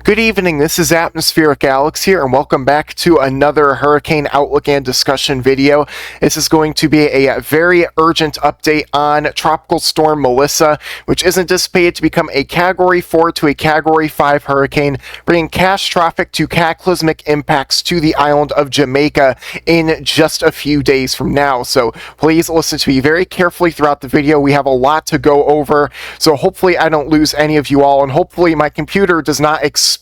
Good evening, this is Atmospheric Alex here, and welcome back to another hurricane outlook and discussion video. This is going to be a very urgent update on Tropical Storm Melissa, which is anticipated to become a Category 4 to a Category 5 hurricane, bringing catastrophic to cataclysmic impacts to the island of Jamaica in just a few days from now. So please listen to me very carefully throughout the video. We have a lot to go over, so hopefully I don't lose any of you all, and hopefully my computer does not explode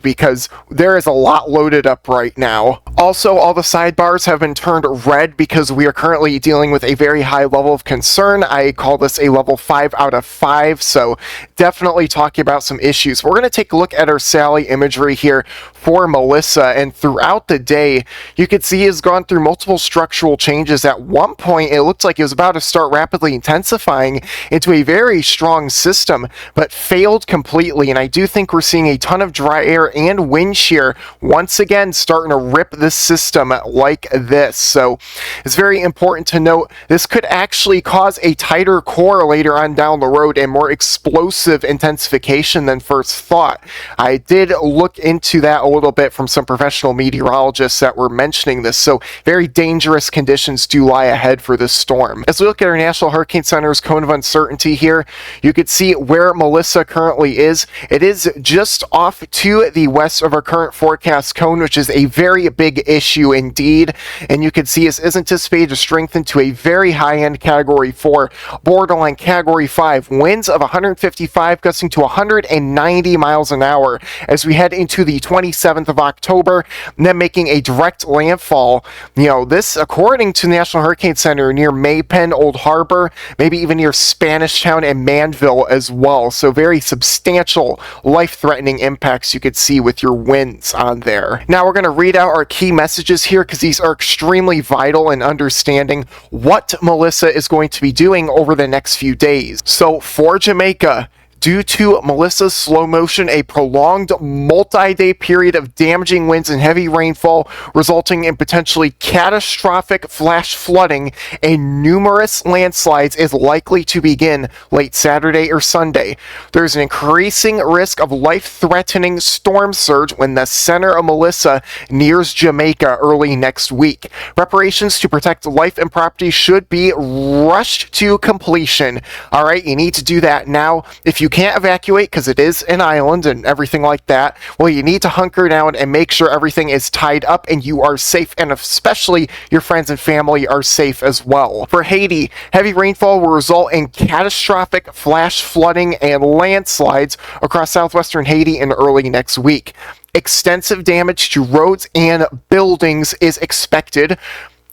because there is a lot loaded up right now. Also, all the sidebars have been turned red because we are currently dealing with a very high level of concern. I call this a level 5 out of 5, so definitely talking about some issues. We're going to take a look at our Sally imagery here for Melissa, and throughout the day, you can see it's gone through multiple structural changes. At one point, it looked like it was about to start rapidly intensifying into a very strong system, but failed completely, and I do think we're seeing a ton of dry air and wind shear once again starting to rip this system like this. So it's very important to note this could actually cause a tighter core later on down the road and more explosive intensification than first thought. I did look into that a little bit from some professional meteorologists that were mentioning this, so very dangerous conditions do lie ahead for this storm. As we look at our National Hurricane Center's cone of uncertainty here, you can see where Melissa currently is. It is just off to the west of our current forecast cone, which is a very big issue indeed, and you can see this is anticipated to strengthen to a very high-end Category 4, borderline Category 5, winds of 155 gusting to 190 miles an hour as we head into the 27th of October, and then making a direct landfall. You know, this, according to the National Hurricane Center, near Maypen, Old Harbor, maybe even near Spanish Town and Manville as well. So very substantial, life-threatening impacts you could see with your winds on there. Now we're going to read out our key messages here because these are extremely vital in understanding what Melissa is going to be doing over the next few days. So for Jamaica, due to Melissa's slow motion, a prolonged multi-day period of damaging winds and heavy rainfall resulting in potentially catastrophic flash flooding and numerous landslides is likely to begin late Saturday or Sunday. There's an increasing risk of life-threatening storm surge when the center of Melissa nears Jamaica early next week. Preparations to protect life and property should be rushed to completion. All right, you need to do that now. If you can't evacuate because it is an island and everything like that, well, you need to hunker down and make sure everything is tied up and you are safe, and especially your friends and family are safe as well. For Haiti, heavy rainfall will result in catastrophic flash flooding and landslides across southwestern Haiti in early next week. Extensive damage to roads and buildings is expected,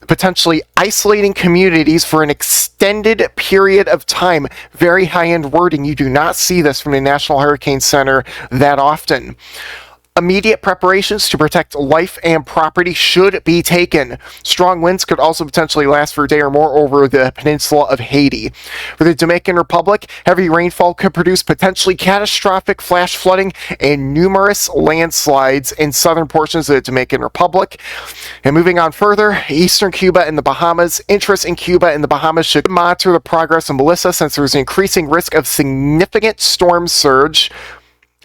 potentially isolating communities for an extended period of time. Very high-end wording. You do not see this from the National Hurricane Center that often. Immediate preparations to protect life and property should be taken. Strong winds could also potentially last for a day or more over the peninsula of Haiti. For the Dominican Republic, heavy rainfall could produce potentially catastrophic flash flooding and numerous landslides in southern portions of the Dominican Republic. And moving on further, eastern Cuba and the Bahamas. Interest in Cuba and the Bahamas should monitor the progress of Melissa since there's an increasing risk of significant storm surge.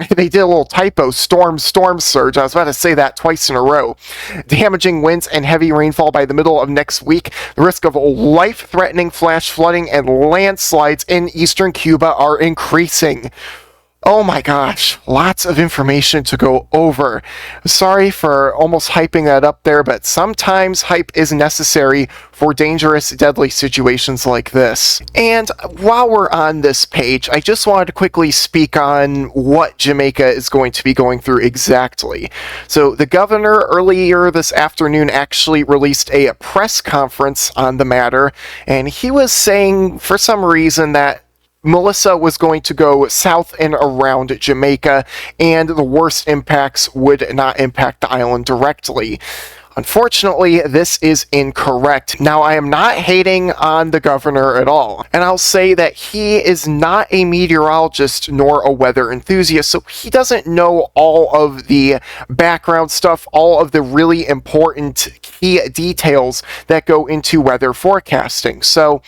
They did a little typo, storm surge. I was about to say that twice in a row. Damaging winds and heavy rainfall by the middle of next week. The risk of life-threatening flash flooding and landslides in eastern Cuba are increasing. Oh my gosh, lots of information to go over. Sorry for almost hyping that up there, but sometimes hype is necessary for dangerous, deadly situations like this. And while we're on this page, I just wanted to quickly speak on what Jamaica is going to be going through exactly. So the governor earlier this afternoon actually released a press conference on the matter, and he was saying for some reason that Melissa was going to go south and around Jamaica, and the worst impacts would not impact the island directly. Unfortunately, this is incorrect. Now, I am not hating on the governor at all, and I'll say that he is not a meteorologist nor a weather enthusiast, so he doesn't know all of the background stuff, all of the really important key details that go into weather forecasting. So,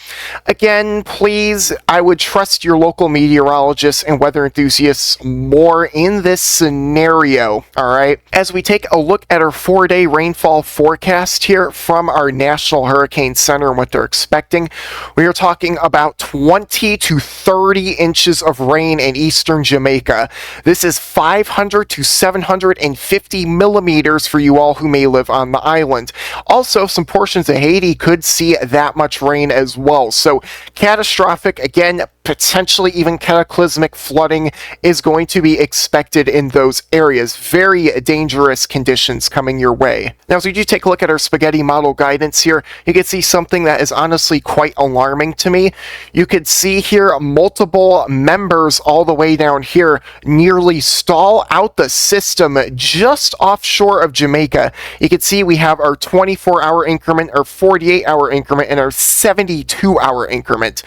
again, please, I would trust your local meteorologists and weather enthusiasts more in this scenario, all right? As we take a look at our 4-day rainfall forecast here from our National Hurricane Center and what they're expecting, we are talking about 20 to 30 inches of rain in eastern Jamaica. This is 500 to 750 millimeters for you all who may live on the island. Also, some portions of Haiti could see that much rain as well. So, catastrophic, again, potentially even cataclysmic flooding is going to be expected in those areas. Very dangerous conditions coming your way. Now, as we do take a look at our spaghetti model guidance here, you can see something that is honestly quite alarming to me. You could see here multiple members all the way down here nearly stall out the system just offshore of Jamaica. You can see we have our 24-hour increment, our 48-hour increment, and our 72-hour increment.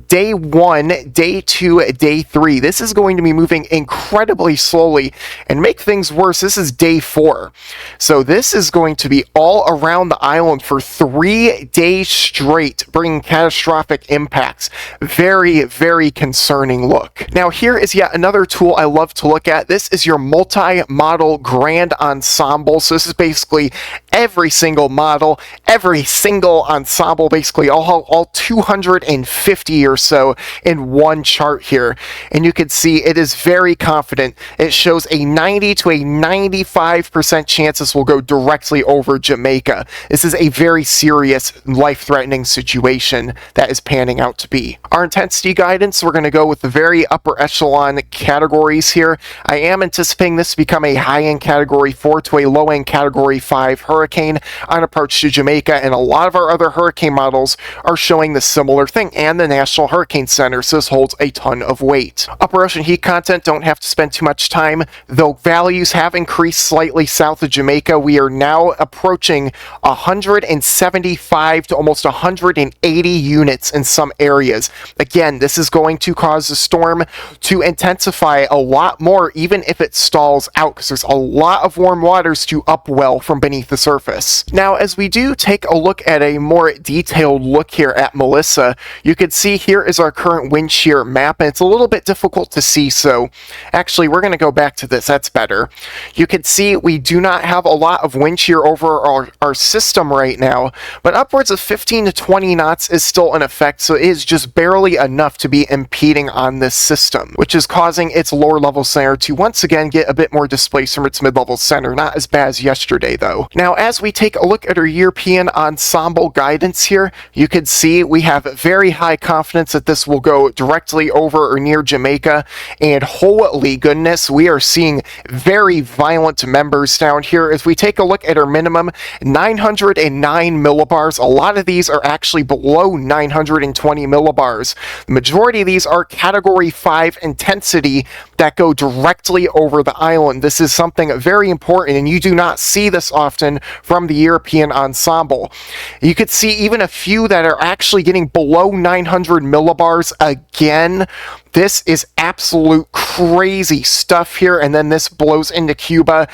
Day 1, day 2, day 3. This is going to be moving incredibly slowly, and make things worse, this is day 4. So this is going to be all around the island for 3 days straight, bringing catastrophic impacts. Very, very concerning look. Now here is yet another tool I love to look at. This is your multi-model grand ensemble. So this is basically every single model, every single ensemble, basically all 250 or so in one chart here. And you can see it is very confident. It shows a 90 to a 95% chance this will go directly over Jamaica. This is a very serious, life-threatening situation that is panning out to be. Our intensity guidance, we're going to go with the very upper echelon categories here. I am anticipating this to become a high-end category 4 to a low-end category 5 hurricane on approach to Jamaica, and a lot of our other hurricane models are showing the similar thing, and the National Hurricane Center, so this holds a ton of weight. Upper ocean heat content, don't have to spend too much time, though values have increased slightly south of Jamaica. We are now approaching 175 to almost 180 units in some areas. Again, this is going to cause the storm to intensify a lot more, even if it stalls out, because there's a lot of warm waters to upwell from beneath the surface. Now, as we do take a look at a more detailed look here at Melissa, you can see here is our current wind shear map, and it's a little bit difficult to see, so actually we're going to go back to this. That's better. You can see we do not have a lot of wind shear over our system right now, but upwards of 15 to 20 knots is still in effect, so it is just barely enough to be impeding on this system, which is causing its lower level center to once again get a bit more displaced from its mid-level center. Not as bad as yesterday though. Now, as we take a look at our European ensemble guidance here, you can see we have very high confidence that this will go directly over or near Jamaica, and holy goodness, we are seeing very violent members down here. As we take a look at our minimum, 909 millibars. A lot of these are actually below 920 millibars. The majority of these are category 5 intensity that go directly over the island. This is something very important, and you do not see this often from the European ensemble. You could see even a few that are actually getting below 900 millibars again. This is absolute crazy stuff here, and then this blows into Cuba,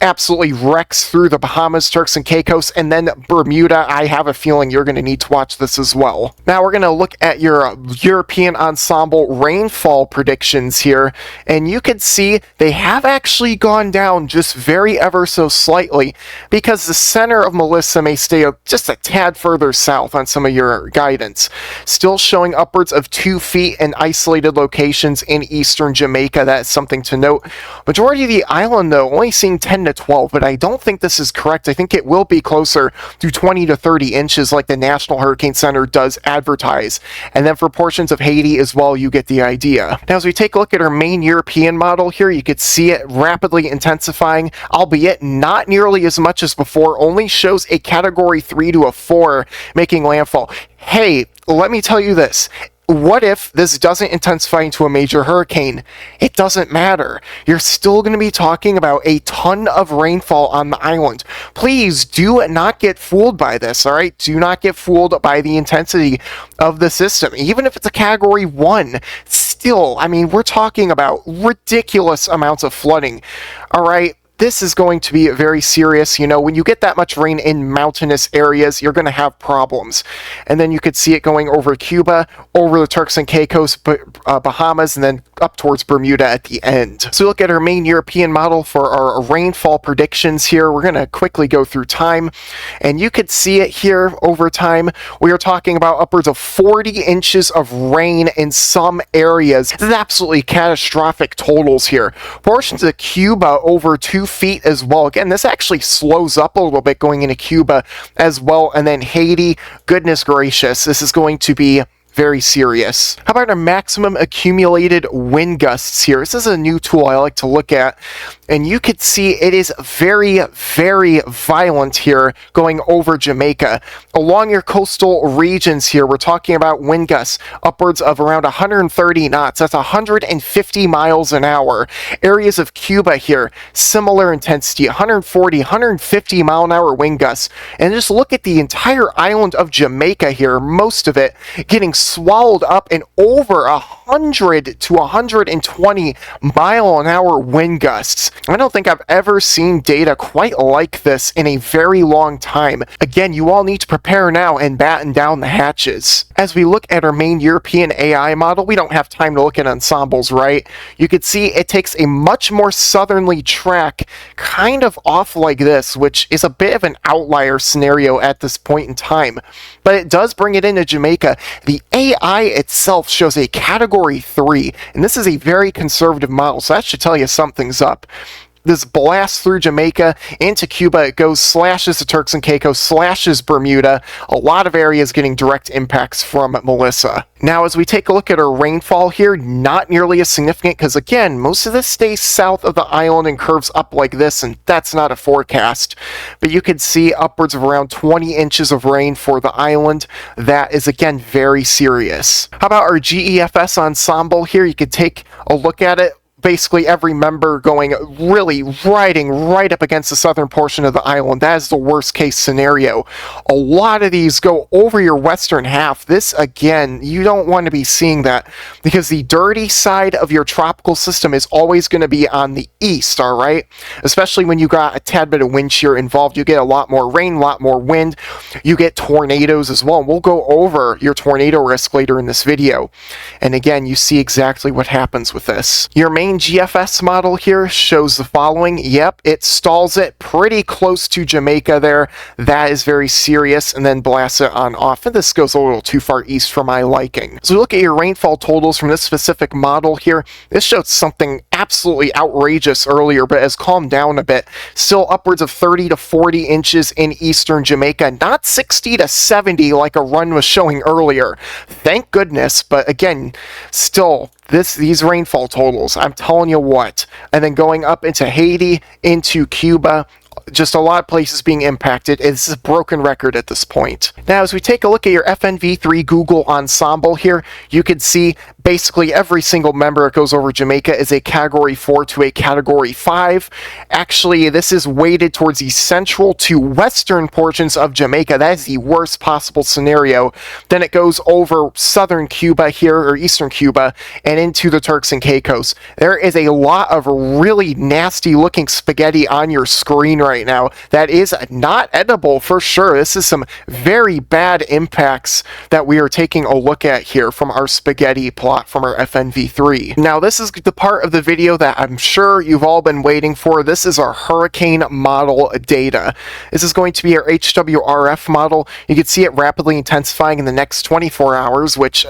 absolutely wrecks through the Bahamas, Turks and Caicos, and then Bermuda. I have a feeling you're going to need to watch this as well. Now we're going to look at your European ensemble rainfall predictions here, and you can see they have actually gone down just very ever so slightly, because the center of Melissa may stay just a tad further south on some of your guidance. Still showing upwards of 2 feet in isolated locations in eastern Jamaica. That's something to note. Majority of the island, though, only seeing 10 to 12, but I don't think this is correct. I think it will be closer to 20 to 30 inches like the National Hurricane Center does advertise. And then for portions of Haiti as well, you get the idea. Now, as we take a look at our main European model here, you could see it rapidly intensifying, albeit not nearly as much as before, only shows a category 3 to a 4 making landfall. Hey, let me tell you this. what if this doesn't intensify into a major hurricane? It doesn't matter. You're still going to be talking about a ton of rainfall on the island. Please do not get fooled by this, all right? Do not get fooled by the intensity of the system. Even if it's a Category 1, still, I mean, we're talking about ridiculous amounts of flooding, all right? This is going to be very serious. You know, when you get that much rain in mountainous areas, you're going to have problems. And then you could see it going over Cuba, over the Turks and Caicos, Bahamas, and then up towards Bermuda at the end. So look at our main European model for our rainfall predictions here. We're going to quickly go through time, and you could see it here over time. We are talking about upwards of 40 inches of rain in some areas. This is absolutely catastrophic totals here. Portions of Cuba over 2 feet as well. Again, this actually slows up a little bit going into Cuba as well. And then Haiti, goodness gracious, this is going to be very serious. How about our maximum accumulated wind gusts here? This is a new tool I like to look at, and you could see it is very, very violent here going over Jamaica. Along your coastal regions here, we're talking about wind gusts upwards of around 130 knots. That's 150 miles an hour. Areas of Cuba here, similar intensity, 140, 150 mile an hour wind gusts. And just look at the entire island of Jamaica here, most of it getting swallowed up in over 100 to 120 mile an hour wind gusts. I don't think I've ever seen data quite like this in a very long time. Again, you all need to prepare now and batten down the hatches. As we look at our main European AI model, we don't have time to look at ensembles, right? You could see it takes a much more southerly track, kind of off like this, which is a bit of an outlier scenario at this point in time. But it does bring it into Jamaica. The AI itself shows a Category 3, and this is a very conservative model, so that should tell you something's up. This blasts through Jamaica into Cuba. It goes, slashes the Turks and Caicos, slashes Bermuda. A lot of areas getting direct impacts from Melissa. Now, as we take a look at our rainfall here, not nearly as significant because, again, most of this stays south of the island and curves up like this, and that's not a forecast. But you could see upwards of around 20 inches of rain for the island. That is, again, very serious. How about our GEFS ensemble here? You could take a look at it. Basically every member going really riding right up against the southern portion of the island. That is the worst case scenario. A lot of these go over your western half. This, again, you don't want to be seeing that because the dirty side of your tropical system is always going to be on the east, all right? Especially when you got a tad bit of wind shear involved. You get a lot more rain, a lot more wind. You get tornadoes as well. And we'll go over your tornado risk later in this video. And again, you see exactly what happens with this. Your main GFS model here shows the following. Yep, it stalls it pretty close to Jamaica there. That is very serious, and then blasts it on off. And this goes a little too far east for my liking. So we look at your rainfall totals from this specific model here. This showed something absolutely outrageous earlier, but has calmed down a bit. Still upwards of 30 to 40 inches in eastern Jamaica, not 60 to 70 like a run was showing earlier. Thank goodness, but again, still, these rainfall totals, I'm telling you what. And then going up into Haiti, into Cuba, just a lot of places being impacted. It's a broken record at this point. Now, as we take a look at your FNV3 Google ensemble here, you can see basically every single member that goes over Jamaica is a Category 4 to a Category 5. Actually, this is weighted towards the central to western portions of Jamaica. That is the worst possible scenario. Then it goes over southern Cuba here, or eastern Cuba, and into the Turks and Caicos. There is a lot of really nasty looking spaghetti on your screen right now that is not edible for sure. This is some very bad impacts that we are taking a look at here from our spaghetti plot from our FNV3. Now, this is the part of the video that I'm sure you've all been waiting for. This is our hurricane model data. This is going to be our HWRF model. You can see it rapidly intensifying in the next 24 hours, which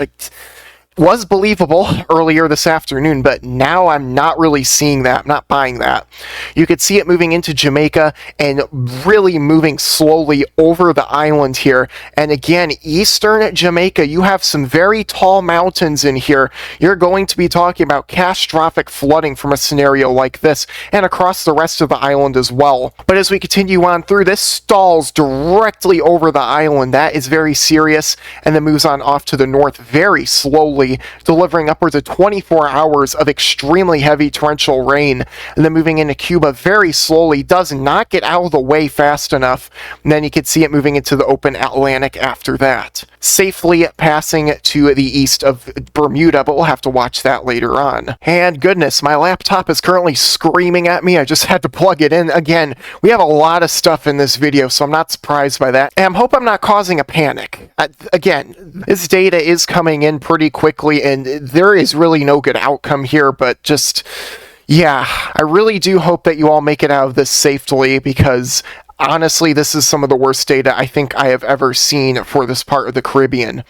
was believable earlier this afternoon, but now I'm not really seeing that. I'm not buying that. You could see it moving into Jamaica and really moving slowly over the island here. And again, eastern Jamaica, you have some very tall mountains in here. You're going to be talking about catastrophic flooding from a scenario like this, and across the rest of the island as well. But as we continue on through, this stalls directly over the island. That is very serious, and then moves on off to the north very slowly, delivering upwards of 24 hours of extremely heavy torrential rain, and then moving into Cuba very slowly, does not get out of the way fast enough, and then you can see it moving into the open Atlantic after that, safely passing to the east of Bermuda, but we'll have to watch that later on. And goodness, my laptop is currently screaming at me. I just had to plug it in. Again, we have a lot of stuff in this video, so I'm not surprised by that, and I hope I'm not causing a panic. Again, this data is coming in pretty quickly, and there is really no good outcome here, but just, yeah, I really do hope that you all make it out of this safely, because honestly, this is some of the worst data I think I have ever seen for this part of the Caribbean.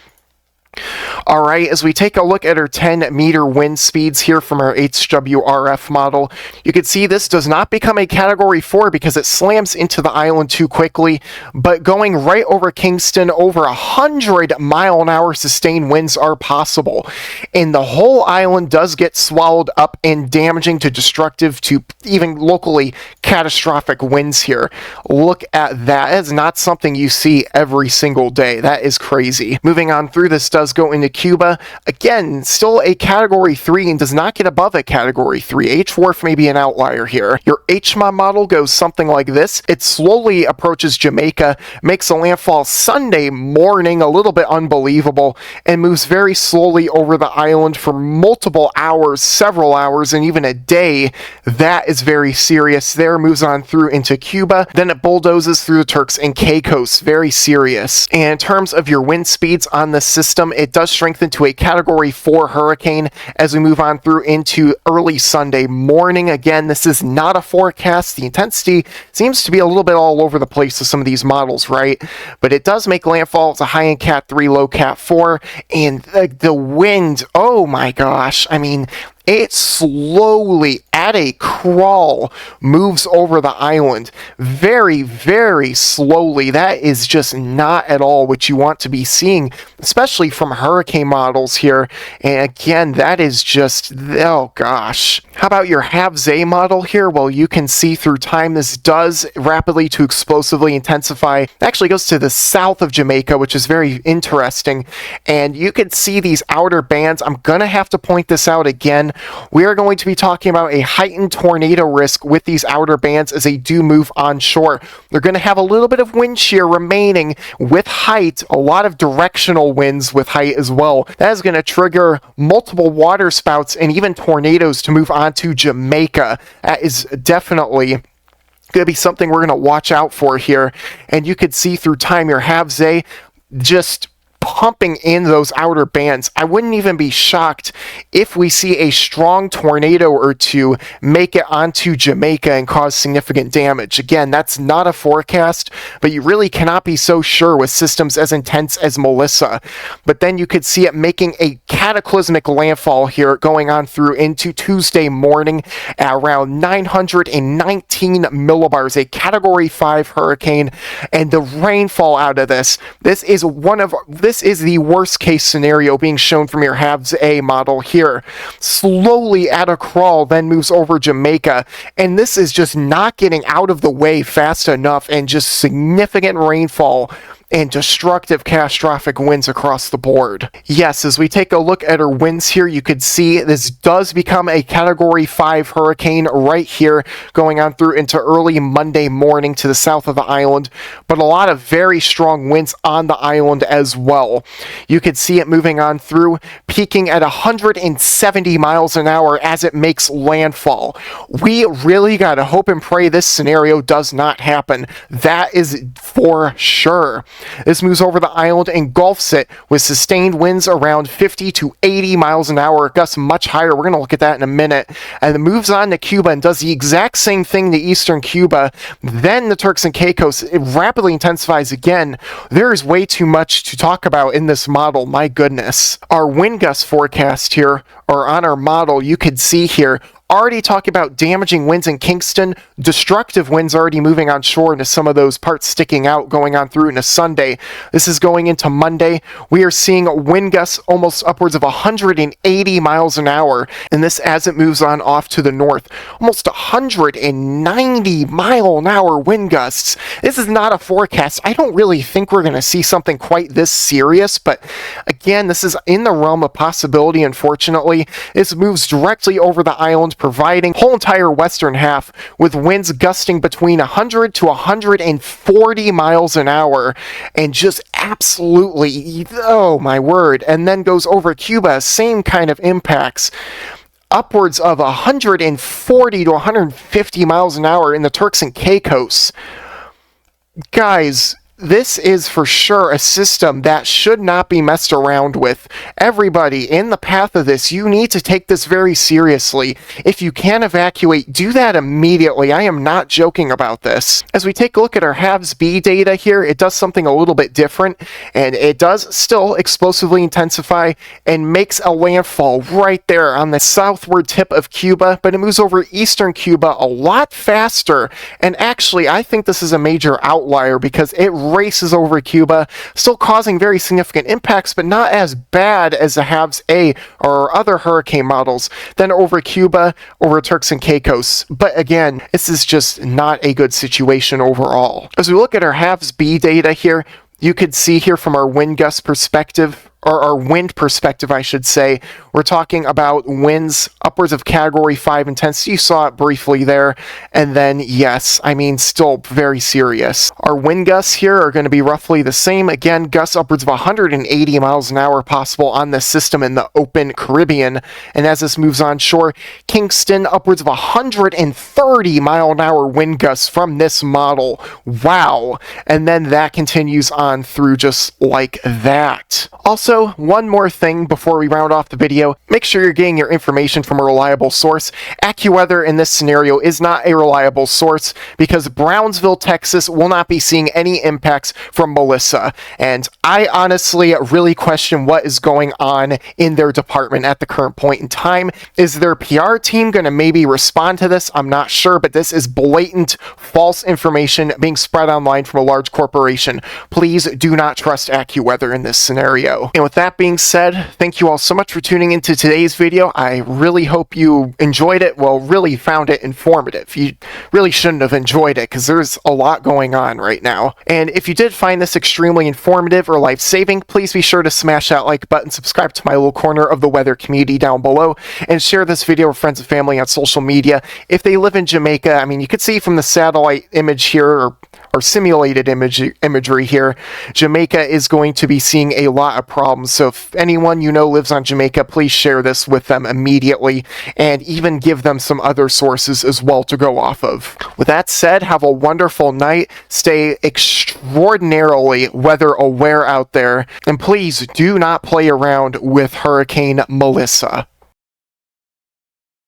Alright, as we take a look at our 10-meter wind speeds here from our HWRF model, you can see this does not become a Category 4 because it slams into the island too quickly, but going right over Kingston, over 100-mile-an-hour sustained winds are possible, and the whole island does get swallowed up and damaging to destructive to even locally catastrophic winds here. Look at that. That is not something you see every single day. That is crazy. Moving on through, this does go into Cuba. Again, still a Category 3 and does not get above a Category 3. H-Wharf may be an outlier here. Your HMA model goes something like this. It slowly approaches Jamaica, makes a landfall Sunday morning, a little bit unbelievable, and moves very slowly over the island for multiple hours, several hours, and even a day. That is very serious there. Moves on through into Cuba. Then it bulldozes through the Turks and Caicos. Very serious. And in terms of your wind speeds on the system, it does strengthen to a Category 4 hurricane as we move on through into early Sunday morning. Again, this is not a forecast. The intensity seems to be a little bit all over the place with some of these models, right? But it does make landfall. It's a high-end Cat 3, low Cat 4, and the wind, oh my gosh, I mean, it slowly, at a crawl, moves over the island. Very, very slowly. That is just not at all what you want to be seeing, especially from hurricane models here. And again, that is just, oh gosh. How about your HAVZ model here? Well, you can see through time this does rapidly to explosively intensify. It actually goes to the south of Jamaica, which is very interesting. And you can see these outer bands. I'm going to have to point this out again. We are going to be talking about a heightened tornado risk with these outer bands as they do move onshore. They're going to have a little bit of wind shear remaining with height, a lot of directional winds with height as well. That is going to trigger multiple water spouts and even tornadoes to move onto Jamaica. That is definitely going to be something we're going to watch out for here. And you could see through time your HAVZ just pumping in those outer bands. I wouldn't even be shocked if we see a strong tornado or two make it onto Jamaica and cause significant damage. Again, that's not a forecast, but you really cannot be so sure with systems as intense as Melissa. But then you could see it making a cataclysmic landfall here going on through into Tuesday morning at around 919 millibars, a Category 5 hurricane, and the rainfall out of this is the worst case scenario being shown from your HAVZ model here. Slowly at a crawl, then moves over Jamaica, and this is just not getting out of the way fast enough, and just significant rainfall and destructive catastrophic winds across the board. Yes, as we take a look at our winds here, you could see this does become a Category 5 hurricane right here, going on through into early Monday morning to the south of the island, but a lot of very strong winds on the island as well. You could see it moving on through, peaking at 170 miles an hour as it makes landfall. We really gotta hope and pray this scenario does not happen. That is for sure. This moves over the island, engulfs it with sustained winds around 50 to 80 miles an hour, gusts much higher. We're going to look at that in a minute. And it moves on to Cuba and does the exact same thing to eastern Cuba. Then the Turks and Caicos, it rapidly intensifies again. There is way too much to talk about in this model, my goodness. Our wind gust forecast here, or on our model, you could see here, already talking about damaging winds in Kingston, destructive winds already moving on shore into some of those parts sticking out going on through into Sunday. This is going into Monday. We are seeing wind gusts almost upwards of 180 miles an hour, and this as it moves on off to the north. Almost 190 mile an hour wind gusts. This is not a forecast. I don't really think we're going to see something quite this serious, but again, this is in the realm of possibility, unfortunately. This moves directly over the island, providing whole entire western half with winds gusting between 100 to 140 miles an hour, and just absolutely, oh my word, and then goes over Cuba, same kind of impacts, upwards of 140 to 150 miles an hour in the Turks and Caicos. Guys, this is for sure a system that should not be messed around with. Everybody in the path of this, you need to take this very seriously. If you can evacuate, do that immediately. I am not joking about this. As we take a look at our halves B data here, it does something a little bit different, and it does still explosively intensify and makes a landfall right there on the southward tip of Cuba, but it moves over eastern Cuba a lot faster. And actually, I think this is a major outlier because it races over Cuba, still causing very significant impacts, but not as bad as the halves A or other hurricane models, then over Cuba, over Turks and Caicos. But again, this is just not a good situation overall. As we look at our halves B data here, you could see here from our wind gust perspective, or our wind perspective, I should say, we're talking about winds upwards of Category 5 intensity. You saw it briefly there. And then, yes, I mean, still very serious. Our wind gusts here are going to be roughly the same. Again, gusts upwards of 180 miles an hour possible on this system in the open Caribbean. And as this moves on shore, Kingston, upwards of 130 mile an hour wind gusts from this model. Wow. And then that continues on through just like that. Also, one more thing before we round off the video, make sure you're getting your information from a reliable source. AccuWeather in this scenario is not a reliable source because Brownsville, Texas will not be seeing any impacts from Melissa. And I honestly really question what is going on in their department at the current point in time. Is their PR team going to maybe respond to this? I'm not sure, but this is blatant false information being spread online from a large corporation. Please do not trust AccuWeather in this scenario. And with that being said, thank you all so much for tuning into today's video. I really hope you enjoyed it. Well, really found it informative. You really shouldn't have enjoyed it because there's a lot going on right now. And if you did find this extremely informative or life-saving, please be sure to smash that like button, subscribe to my little corner of the weather community down below, and share this video with friends and family on social media. If they live in Jamaica, I mean, you could see from the satellite image here, or simulated imagery here, Jamaica is going to be seeing a lot of problems. So if anyone you know lives on Jamaica, please share this with them immediately and even give them some other sources as well to go off of. With that said, have a wonderful night. Stay extraordinarily weather aware out there, and please do not play around with Hurricane Melissa.